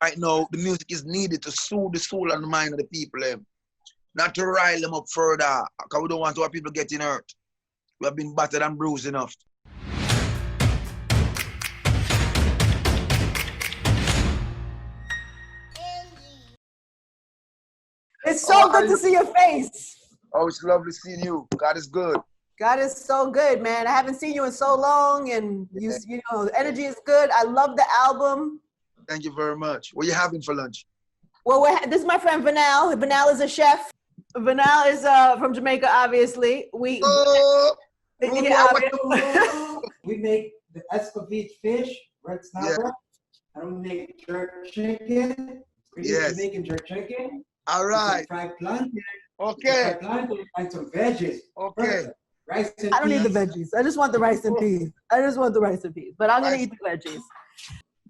right now, the music is needed to soothe the soul and the mind of the people, not to rile them up further, because we don't want our people getting hurt. We have been battered and bruised enough. It's so good to see your face. Oh, it's lovely seeing you. God is good. God is so good, man. I haven't seen you in so long, and you know, the energy is good. I love the album. Thank you very much. What are you having for lunch? Well, this is my friend Vanal. Vanal is a chef. Vanal is from Jamaica, obviously. We We make the escovitch fish, red snapper, and we make jerk chicken. We do Jamaican jerk chicken. All right. Fried plantain. Okay. Fried plantain and some veggies. Okay. Rice and I don't need the veggies. I just want the rice and peas. But I'm going to eat the veggies.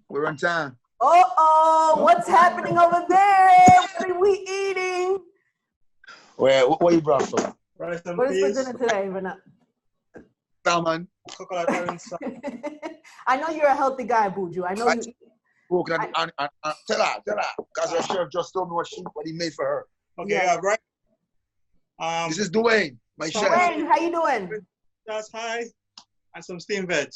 We're on time. What's happening over there? What are we eating? What you brought for? Rice and What peas. is for dinner today, Vanal? Salmon. Coconut and salmon. I know you're a healthy guy, Buju. I know you eat. Tell her, because her chef just told me what he made for her. Okay, right. This is Dwayne, my chef. Dwayne, how you doing? That's high, and some steamed veg.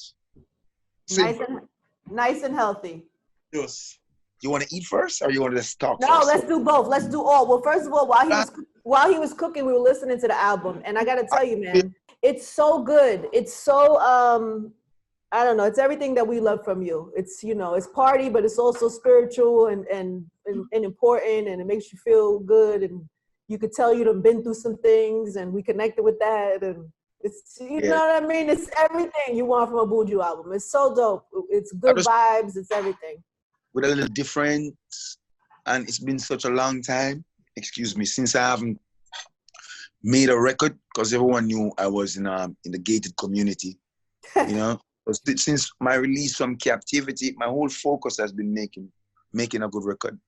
Nice and healthy. Yes. You want to eat first, or you want to just talk? No, first? let's do both. Let's do all. Well, first of all, while he was cooking, we were listening to the album, and I got to tell you, man, it's so good. It's so I don't know. It's everything that we love from you. It's, you know, it's party, but it's also spiritual and important, and it makes you feel good, and you could tell you've been through some things, and we connected with that, and it's, you know what I mean? It's everything you want from a Buju album. It's so dope. It's good vibes. It's everything. With a little different, and it's been such a long time, since I haven't made a record, because everyone knew I was in the gated community, you know. Since my release from captivity, my whole focus has been making a good record.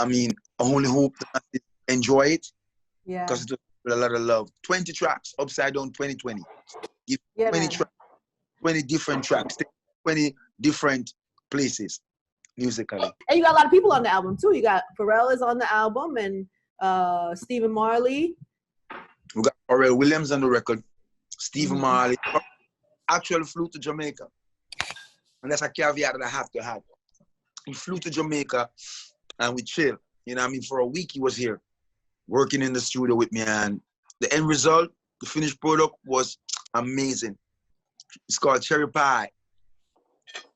I mean, I only hope that I enjoy it, because it's a lot of love. 20 tracks, Upside Down 2020. 20 tracks, 20 different tracks, 20 different places musically. And you got a lot of people on the album too. You got Pharrell is on the album, and Stephen Marley. We got Pharrell Williams on the record. Stephen Marley actually flew to Jamaica, and that's a caveat that I have to have. He flew to Jamaica, and we chilled. You know what I mean? For a week, he was here, working in the studio with me, and the end result, the finished product, was amazing. It's called Cherry Pie.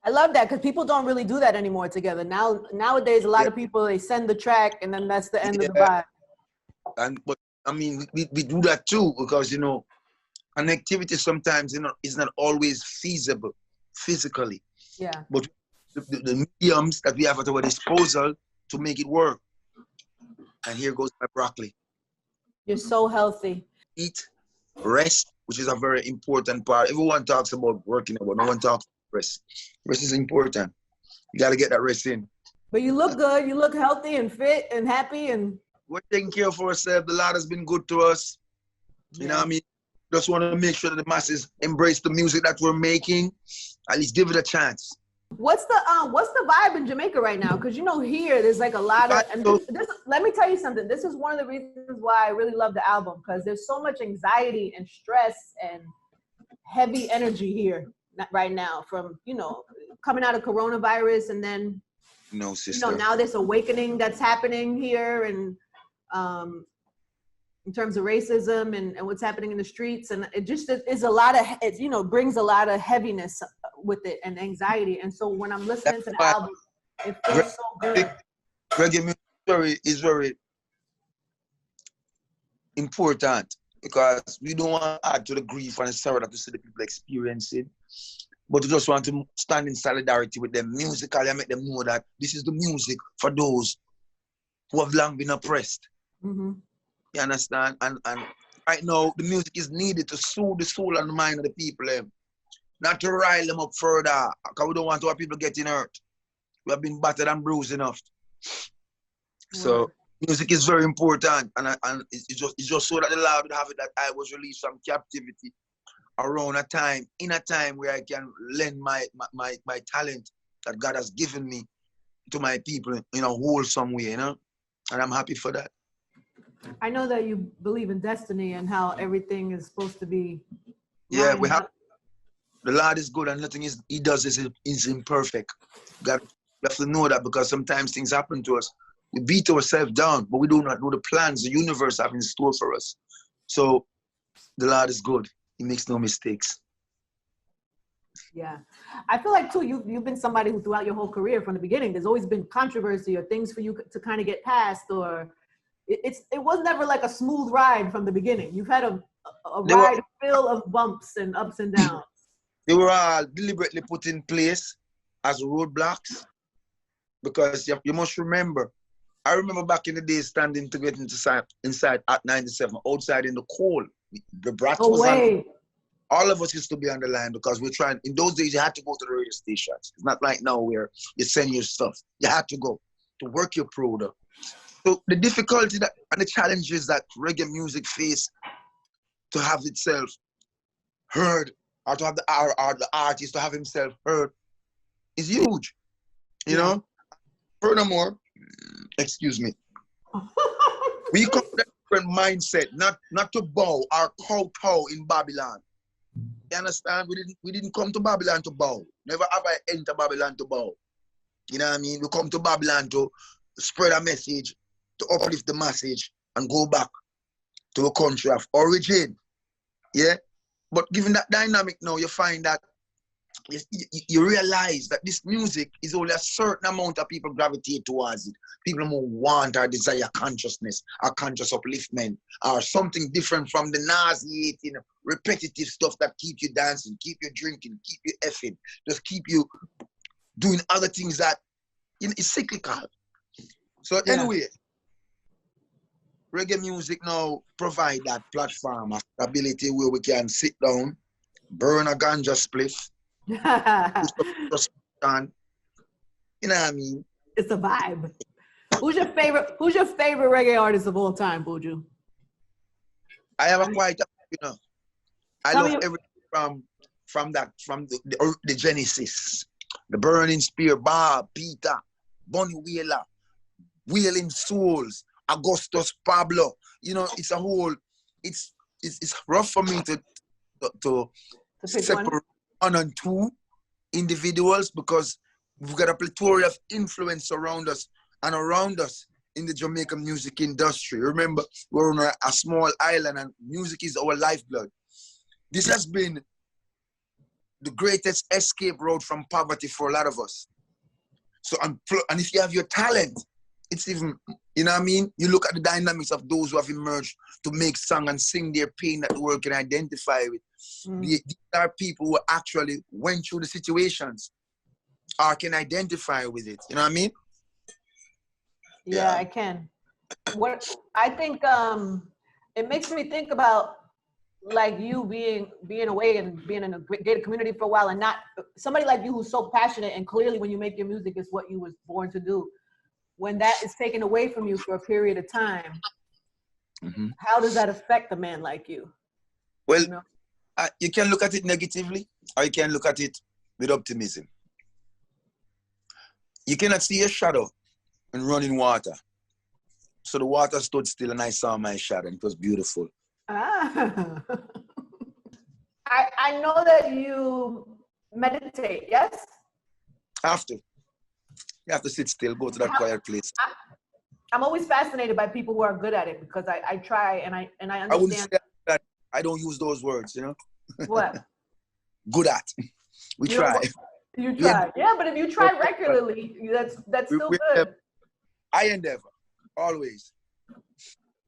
I love that, because people don't really do that anymore together. Nowadays, a lot of people, they send the track, and then that's the end of the vibe. But I mean, we do that too, because, you know, connectivity sometimes, you know, is not always feasible physically. Yeah. But the mediums that we have at our disposal to make it work. And here goes my broccoli. You're so healthy. Eat, rest, which is a very important part. Everyone talks about working out, but no one talks about rest. Rest is important. You got to get that rest in. But you look good. You look healthy and fit and happy. And we're taking care of ourselves. The Lord has been good to us. You know what I mean? Just want to make sure that the masses embrace the music that we're making. At least give it a chance. What's the vibe in Jamaica right now? Because, you know, here there's like a lot of. And let me tell you something. This is one of the reasons why I really love the album, because there's so much anxiety and stress and heavy energy here right now, from, you know, coming out of coronavirus, and then sister. You know, now this awakening that's happening here, and in terms of racism and what's happening in the streets. And it just is a lot of, it, you know, brings a lot of heaviness with it and anxiety. And so when I'm listening to the album, it feels so good. Reggae music is very important, because we don't want to add to the grief and the sorrow that we see the people experiencing, but we just want to stand in solidarity with them musically and make them know that this is the music for those who have long been oppressed. Mm-hmm. You understand? And right now, the music is needed to soothe the soul and the mind of the people, not to rile them up further, because we don't want our people getting hurt. We have been battered and bruised enough. So music is very important, and it's just so that the Lord would have it that I was released from captivity around in a time where I can lend my talent that God has given me to my people in a wholesome way, you know? And I'm happy for that. I know that you believe in destiny and how everything is supposed to be. Yeah, we have. The Lord is good and nothing He does is imperfect. You have to know that, because sometimes things happen to us. We beat ourselves down, but we do not know the plans the universe have in store for us. So the Lord is good. He makes no mistakes. Yeah. I feel like, too, you've been somebody who throughout your whole career from the beginning, there's always been controversy or things for you to kind of get past, or it was never like a smooth ride from the beginning. You've had a ride full of bumps and ups and downs. They were all deliberately put in place as roadblocks, because you must remember, I remember back in the day standing to get inside at 97, outside in the cold. The brat was on. All of us used to be on the line because we're trying. In those days, you had to go to the radio stations. It's not like now where you send your stuff. You had to go to work your product. So the difficulty and the challenges that reggae music face to have itself heard, or to have the artist to have himself heard, is huge. You know? Furthermore, excuse me, we come with a different mindset, not to bow or kowtow in Babylon. You understand? We didn't come to Babylon to bow. Never have I entered Babylon to bow. You know what I mean? We come to Babylon to spread a message, to uplift the message, and go back to a country of origin. Yeah? But given that dynamic now, you find that you realize that this music is only a certain amount of people gravitate towards it. People who want or desire consciousness or conscious upliftment or something different from the nauseating, repetitive stuff that keep you dancing, keep you drinking, keep you effing, just keep you doing other things that it's cyclical. So anyway, reggae music now provide that platform of stability where we can sit down, burn a ganja spliff, you know what I mean? It's a vibe. Who's your favorite reggae artist of all time, Buju? I have I love everything from the Genesis, the Burning Spear, Bob, Peter, Bonnie Wheeler, Wailing Souls, Augustus Pablo. You know, it's a whole. It's rough for me to separate one and two individuals, because we've got a plethora of influence around us in the Jamaican music industry. Remember, we're on a small island and music is our lifeblood. This has been the greatest escape route from poverty for a lot of us. So, and if you have your talent, it's even, you know what I mean? You look at the dynamics of those who have emerged to make song and sing their pain that the world can identify with. These are people who actually went through the situations or can identify with it. You know what I mean? Yeah, I can. What I think it makes me think about, like, you being away and being in a gated community for a while, and not somebody like you who's so passionate, and clearly when you make your music is what you was born to do. When that is taken away from you for a period of time, how does that affect a man like you? Well, you know? You can look at it negatively, or you can look at it with optimism. You cannot see a shadow in running water. So the water stood still and I saw my shadow, and it was beautiful. Ah. I know that you meditate, yes? After. You have to sit still, go to that quiet place. I'm always fascinated by people who are good at it, because I try and I understand. I wouldn't say that. I don't use those words, you know? What? Good at. We try. You try. Yeah, but if you try regularly, that's still good. I endeavor, always.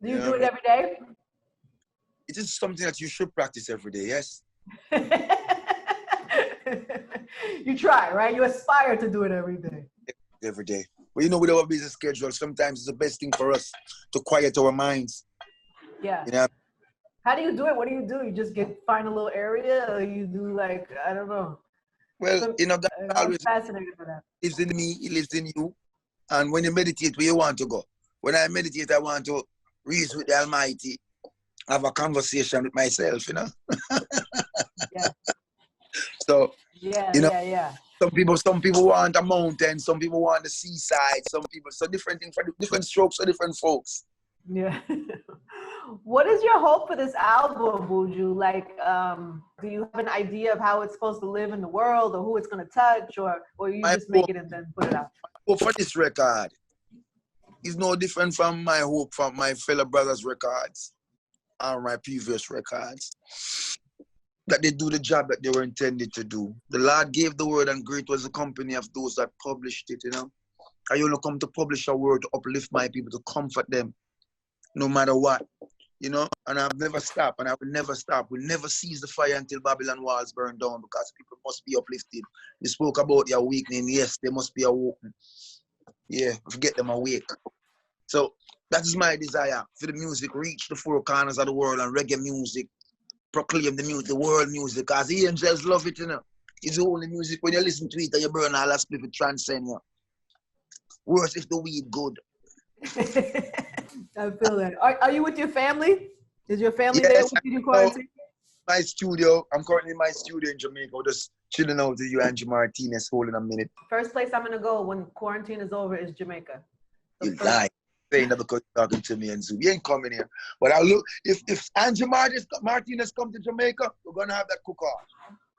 Do you do it every day? It is something that you should practice every day, yes? You try, right? You aspire to do it every day. Every day. Well, you know, with our busy schedule, sometimes it's the best thing for us to quiet our minds. Yeah. You know? How do you do it? What do? You just find a little area, or you do, like, I don't know. Well, you know, God always fascinated by that. Lives in me, He lives in you. And when you meditate, where you want to go? When I meditate, I want to reason with the Almighty, have a conversation with myself, you know? Yeah. So, yeah, you know, yeah. Some people want a mountain, some people want the seaside, some people, so different things for different strokes for different folks. Yeah. What is your hope for this album, Buju? Like, do you have an idea of how it's supposed to live in the world, or who it's going to touch, or you just make it and then put it out? Hope for this record is no different from my hope from my fellow brothers' records and my previous records. That they do the job that they were intended to do. The Lord gave the word, and great was the company of those that published it, you know. I only come to publish a word to uplift my people, to comfort them, no matter what, you know. And I've never stopped, and I will never stop. We'll never cease the fire until Babylon walls burn down, because people must be uplifted. You spoke about their awakening. Yes, they must be awoken. Yeah, forget them awake. So that is my desire, for the music reach the four corners of the world, and reggae music proclaim the music, the world music, because the angels love it, you know. It's the only music, when you listen to it and you burn all that spirit, transcend you. Worse if the weed good. I feel that. Are you with your family? Is your family there with you in quarantine? My studio. I'm currently in my studio in Jamaica. We're just chilling out with you, Angie Martinez, holding a minute. First place I'm gonna go when quarantine is over is Jamaica. You lie. Saying that because you're talking to me and Zoo. You ain't coming here. But I'll look, if Angie Martinez come to Jamaica, we're gonna have that cook-off.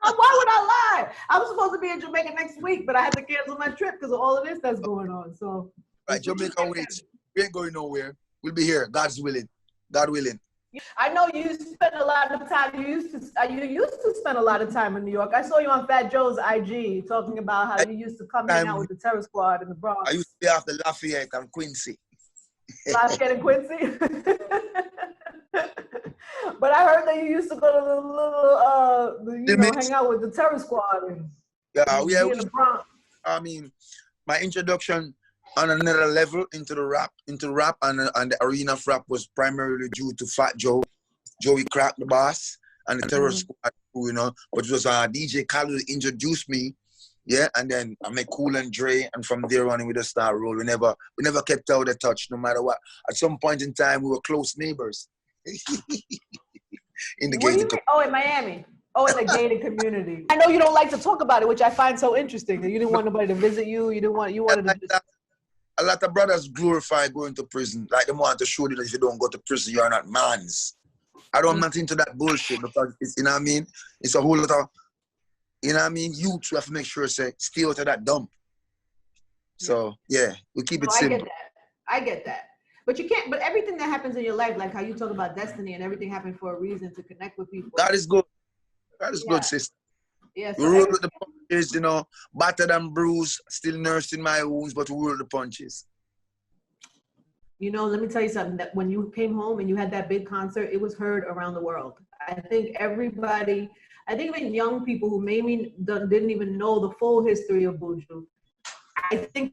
Why would I lie? I was supposed to be in Jamaica next week, but I had to cancel my trip because of all of this that's going on. So right, Jamaica waits. We ain't going nowhere. We'll be here. God's willing. God willing. I know you spend a lot of time. You used to spend a lot of time in New York. I saw you on Fat Joe's IG talking about how you used to come in out with the Terror Squad in the Bronx. I used to be after Lafayette and Quincy. Lafayette and Quincy. But I heard that you used to go to the little, hang out with the Terror Squad. And in the Bronx. I mean, my introduction on another level into rap and the arena of rap was primarily due to Fat Joe, Joey Crack the Boss, and the Terror Squad, you know. But it was DJ Khaled introduced me, yeah, and then I met Cool and Dre, and from there on we just started rolling. We never kept out of touch, no matter what. At some point in time, we were close neighbors. In the gated community. Oh, in Miami. Oh, in the gated community. I know you don't like to talk about it, which I find so interesting. That you didn't want nobody to visit you. You wanted to just... A lot of brothers glorify going to prison. Like they want to show you that if you don't go to prison, you're not mans. I'm not into that bullshit, because it's, you know what I mean? It's a whole lot of, you know what I mean? Youths, we have to make sure stay out of that dump. So yeah, we keep it simple. I get that. But you can't, but everything that happens in your life, like how you talk about destiny and everything happened for a reason, to connect with people. That is good. That is good, sister. Yeah, we roll with the punches, you know, battered and bruised, still nursing my wounds, but we roll the punches. You know, let me tell you something, that when you came home and you had that big concert, it was heard around the world. I think even young people who maybe didn't even know the full history of Buju, I think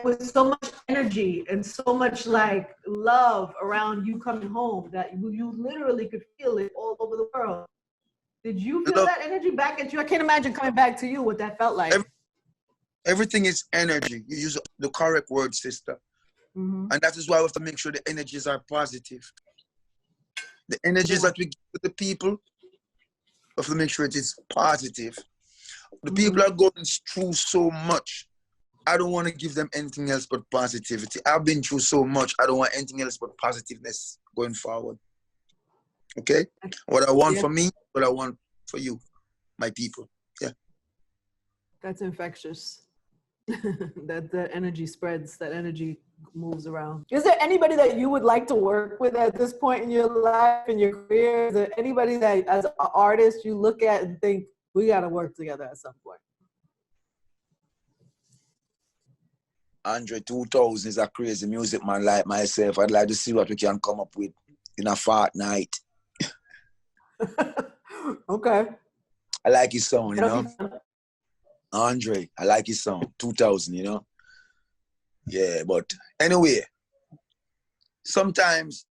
with so much energy and so much like love around you coming home that you literally could feel it all over the world. Did you feel that energy back at you? I can't imagine coming back to you what that felt like. Everything is energy. You use the correct word, sister. Mm-hmm. And that is why we have to make sure the energies are positive. The energies that we give to the people, we have to make sure it is positive. The people are going through so much. I don't want to give them anything else but positivity. I've been through so much. I don't want anything else but positiveness going forward. Okay? What I want for me, what I want for you, my people. Yeah. That's infectious. that energy spreads, that energy moves around. Is there anybody that you would like to work with at this point in your life, in your career? Is there anybody that, as an artist, you look at and think, we got to work together at some point? Andre 2000 is a crazy music man like myself. I'd like to see what we can come up with in a fortnight. Okay. I like his song, you know. Andre, I like his song. 2000, you know. Yeah, but anyway, sometimes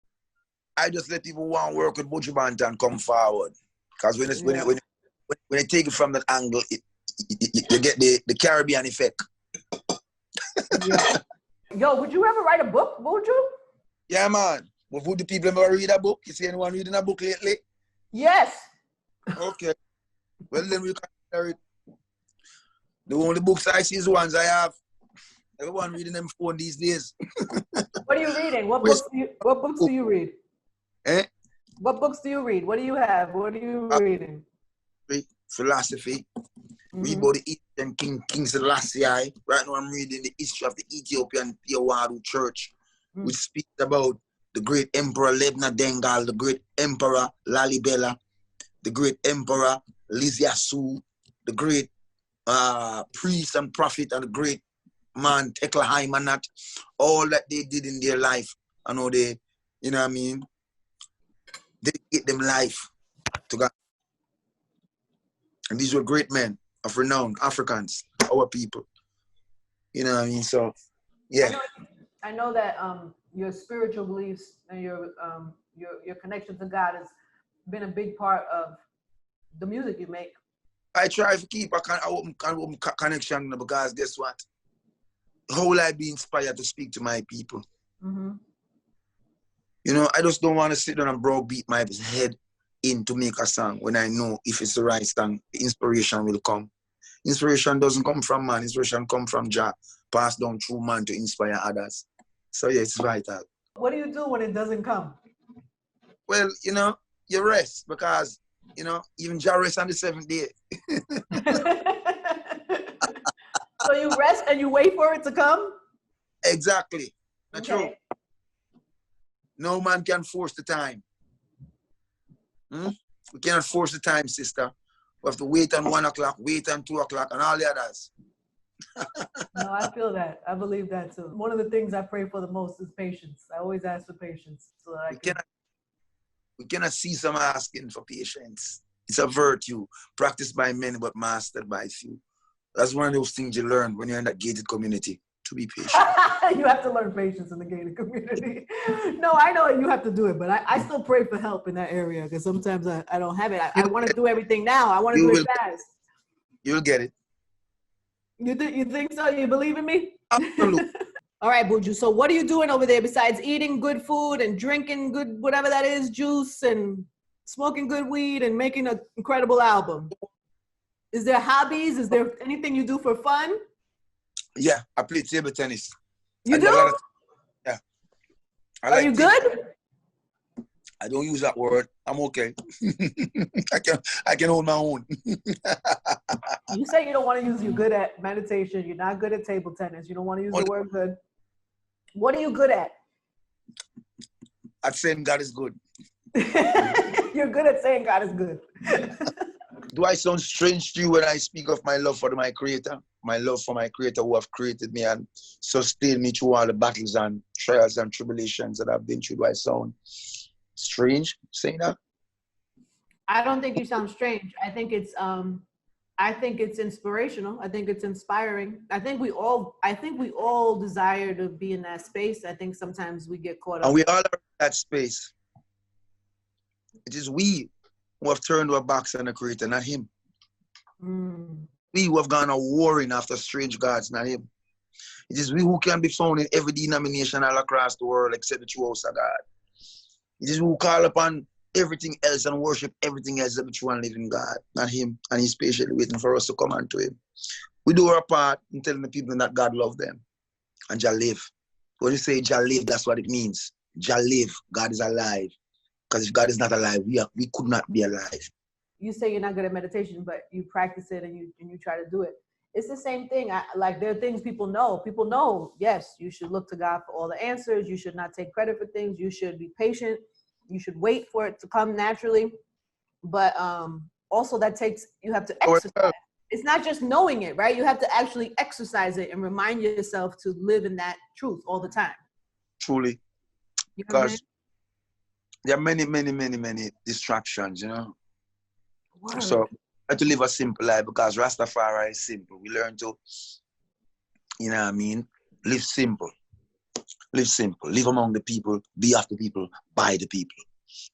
I just let people want to work with Buju Banton come forward. Because when they take it from that angle, you get the Caribbean effect. Yeah. Yo, would you ever write a book, Buju? Yeah, man. Would the people ever read a book? You see anyone reading a book lately? Yes. Okay. Well, then we can share it. The only books I see is the ones I have. Everyone reading them phone these days. What are you reading? What books do you read? Eh? What books do you read? What do you have? What are you reading? Philosophy. Read about the Egyptian King Selassie. Right now I'm reading the history of the Ethiopian Therawadu Church, which speaks about the great Emperor Lebna Dengal, the great Emperor Lalibela, the great Emperor Liziasu, the great priest and prophet, and the great man Tekla Haimanat, all that they did in their life. I know they, you know what I mean? They gave them life to God. And these were great men of renown, Africans, our people. You know what I mean? So, yeah. I know that your spiritual beliefs and your connection to God has been a big part of the music you make. I try to keep a connection because guess what? How will I be inspired to speak to my people? You know, I just don't want to sit down and browbeat my head in to make a song when I know if it's the right song, the inspiration will come. Inspiration doesn't come from man. Inspiration comes from Jah, passed down through man to inspire others. So yeah, it's vital. What do you do when it doesn't come? Well, you know, you rest because, you know, even Jah rests on the 7th day. So you rest and you wait for it to come? Exactly. That's true. No man can force the time. We cannot force the time, sister. We have to wait on 1 o'clock, wait on 2 o'clock, and all the others. No, I feel that. I believe that too. One of the things I pray for the most is patience. I always ask for patience. So that we cannot see some asking for patience. It's a virtue practiced by many but mastered by few. That's one of those things you learn when you're in that gated community, to be patient. You have to learn patience in the gated community. No, I know you have to do it, but I still pray for help in that area because sometimes I don't have it. I want to do everything now. I want to do it fast. You'll get it. You think so? You believe in me? Absolutely. All right, Buju. So what are you doing over there besides eating good food and drinking good, whatever that is, juice and smoking good weed and making an incredible album? Is there hobbies? Is there anything you do for fun? Yeah, I play table tennis. You do? Yeah. Are you good? I don't use that word. I'm okay. I can hold my own. You say you don't want to use you're good at meditation. You're not good at table tennis. You don't want to use the word good. What are you good at? At saying God is good. You're good at saying God is good. Do I sound strange to you when I speak of my love for my Creator? My love for my Creator who have created me and sustained me through all the battles and trials and tribulations that I've been through. Do I sound strange saying that? I don't think you sound strange. I think it's inspirational. I think it's inspiring. I think we all desire to be in that space. I think sometimes we get caught up. And we all are in that space. It is we who have turned our backs on the Creator, not Him. We who have gone a warring after strange gods, not Him. It is we who can be found in every denomination all across the world except the true house of God. It is we who call upon everything else and worship everything else but the true and living God, not Him. And He's patiently waiting for us to come unto Him. We do our part in telling the people that God loves them. And Jah live. When you say Jah live, that's what it means. Jah live. God is alive. Because if God is not alive, we could not be alive. You say you're not good at meditation, but you practice it and you try to do it. It's the same thing. There are things people know. People know, yes, you should look to God for all the answers. You should not take credit for things. You should be patient. You should wait for it to come naturally. But also you have to exercise. It's not just knowing it, right? You have to actually exercise it and remind yourself to live in that truth all the time. Truly. You know because there are many distractions, you know. Word. So I have to live a simple life because Rastafari is simple. We learn to, you know what I mean, live simple. Live simple. Live among the people, be of the people, by the people.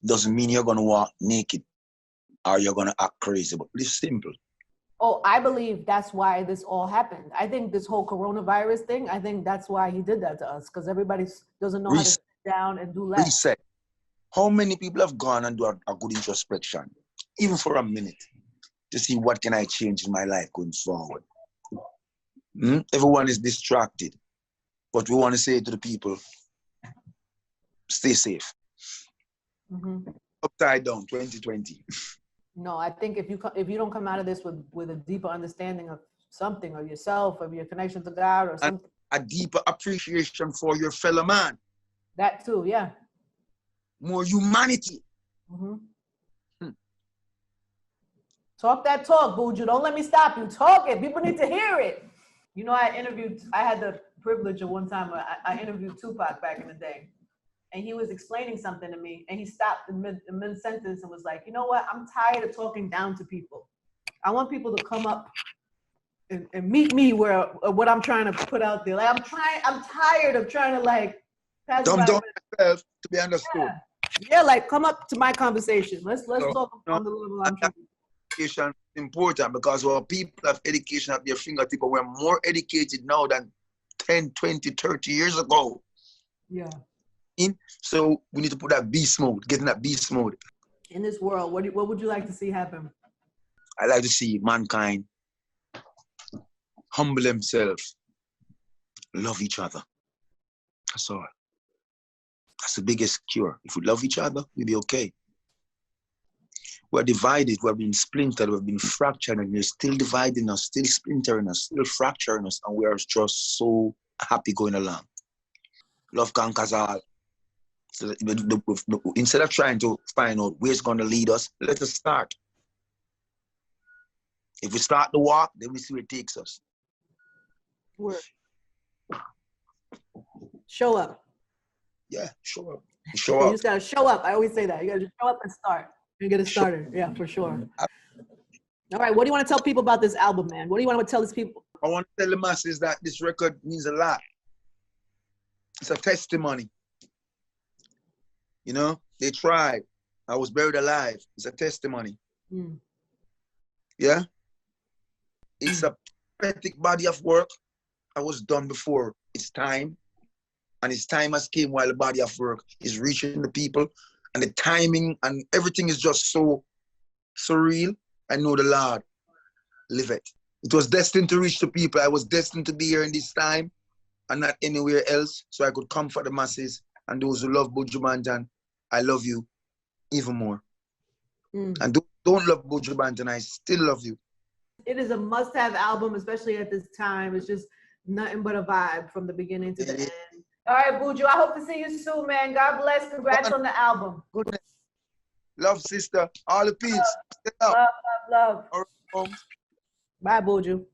Doesn't mean you're going to walk naked or you're going to act crazy, but live simple. Oh, I believe that's why this all happened. I think this whole coronavirus thing, I think that's why he did that to us, because everybody doesn't know how to sit down and do less. Reset. How many people have gone and do a good introspection, even for a minute, to see what can I change in my life going forward? Everyone is distracted. But we want to say to the people, stay safe. Upside down, 2020. No, I think if you don't come out of this with a deeper understanding of something, of yourself, of your connection to God, or something, and a deeper appreciation for your fellow man. That too, yeah. More humanity. Talk that talk, Buju. Don't let me stop you. Talk it. People need to hear it. You know, I had the privilege of one time, I interviewed Tupac back in the day. And he was explaining something to me, and he stopped in mid-sentence and was like, you know what? I'm tired of talking down to people. I want people to come up and meet me where what I'm trying to put out there. Like I'm tired of trying to like pass dumb down yourself to be understood. Yeah, like come up to my conversation. Let's talk on the level I'm trying. Education is important because our people have education at their fingertip, but we're more educated now than 10, 20, 30 years ago. Yeah. So we need to put that beast mode, get in that beast mode. In this world, what would you like to see happen? I like to see mankind humble themselves, love each other. That's all. That's the biggest cure. If we love each other, we'll be okay. We're divided, we're being splintered, we've been fractured, and you're still dividing us, still splintering us, still fracturing us, and we're just so happy going along. Love conquers all. So instead of trying to find out where it's going to lead us, let us start. If we start the walk, then we see where it takes us. Word. Show up. Yeah, show up. Show up. You just got to show up. I always say that. You got to just show up and start. And get it started. Yeah, for sure. All right, what do you want to tell people about this album, man? What do you want to tell these people? I want to tell the masses that this record means a lot. It's a testimony. You know, they tried. I was buried alive. It's a testimony. Yeah? It's a pathetic body of work. I was done before. It's time. And its time has came while the body of work is reaching the people. And the timing and everything is just so surreal. I know the Lord live it. It was destined to reach the people. I was destined to be here in this time and not anywhere else, so I could comfort the masses and those who love Buju Banton. I love you even more. And don't love Buju Banton, I still love you. It is a must-have album, especially at this time. It's just nothing but a vibe from the beginning to the end. All right, Buju, I hope to see you soon, man. God bless. Congrats on the album. Goodness. Love, sister. All the peace. Love, love, love. All right, home. Bye, Buju.